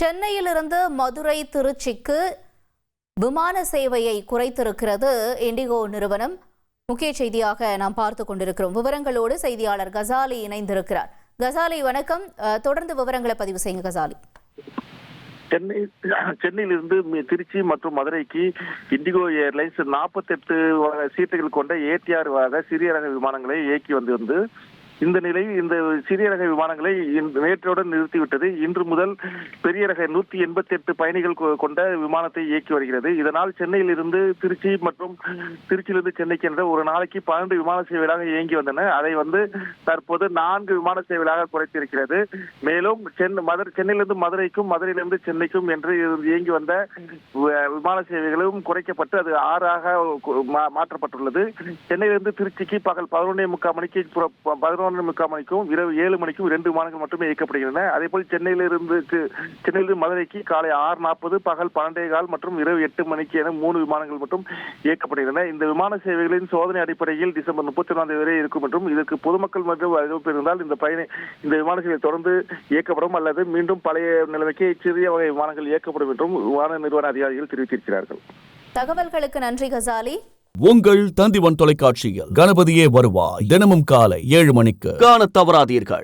சென்னையிலிருந்து மதுரை திருச்சிக்கு விமான சேவையை குறைத்திருக்கிறது இண்டிகோ நிறுவனம். முக்கிய செய்தியாக நாம் பார்த்துக் கொண்டிருக்கிறோம். விவரங்களோடு செய்தியாளர் கசாலி இணைந்திருக்கிறார். கசாலி வணக்கம். தொடர்ந்து விவரங்களை பதிவு செய்யுங்க கசாலி. சென்னையிலிருந்து திருச்சி மற்றும் மதுரைக்கு இண்டிகோ ஏர்லைன்ஸ் 48 சீட்டுகள் கொண்ட ATR சிறிய ரக விமானங்களை இயக்கி வந்து இந்த நிலையில் இந்த சிறிய ரக விமானங்களை நேற்றுடன் நிறுத்திவிட்டது. இன்று முதல் பெரிய ரக 188 பயணிகள் கொண்ட விமானத்தை இயக்கி வருகிறது. இதனால் சென்னையிலிருந்து திருச்சி மற்றும் திருச்சியிலிருந்து சென்னைக்கு என்ற ஒரு நாளைக்கு 12 விமான சேவைகளாக இயங்கி வந்தன. அதை தற்போது 4 விமான சேவைகளாக குறைத்திருக்கிறது. மேலும் சென்னையிலிருந்து மதுரைக்கும் மதுரையிலிருந்து சென்னைக்கும் என்று இயங்கி வந்த விமான சேவைகளும் குறைக்கப்பட்டு அது 6ஆக மாற்றப்பட்டுள்ளது. சென்னையிலிருந்து திருச்சிக்கு பகல் 11:45 மணிக்கு 11:45 மணிக்கும் இரவு 7 மணிக்கும் 2 விமானங்கள் மட்டுமே இயக்கப்படுகின்றன. அதே போல் சென்னையிலிருந்து மதுரைக்கு காலை 6:40, பகல் 12:15 மற்றும் இரவு 8 மணிக்கு என 3 விமானங்கள் மட்டும் இயக்கப்படுகின்றன. இந்த விமான சேவைகளின் சோதனை அடிப்படையில் டிசம்பர் 31 வரை இருக்கும் என்றும் இதற்கு பொதுமக்கள் மற்றும் அறிவிப்பு இருந்தால் இந்த விமான சேவை தொடர்ந்து இயக்கப்படும் அல்லது மீண்டும் பழைய நிலைமைக்கு சிறிய வகை விமானங்கள் இயக்கப்படும் என்றும் விமான நிறுவன அதிகாரிகள் தெரிவித்திருக்கிறார்கள். தகவல்களுக்கு நன்றி கசாலி. உங்கள் தந்திவன் தொலைக்காட்சியில் கணபதியே வருவாய் தினமும் காலை 7 மணிக்கு காணத் தவறாதீர்கள்.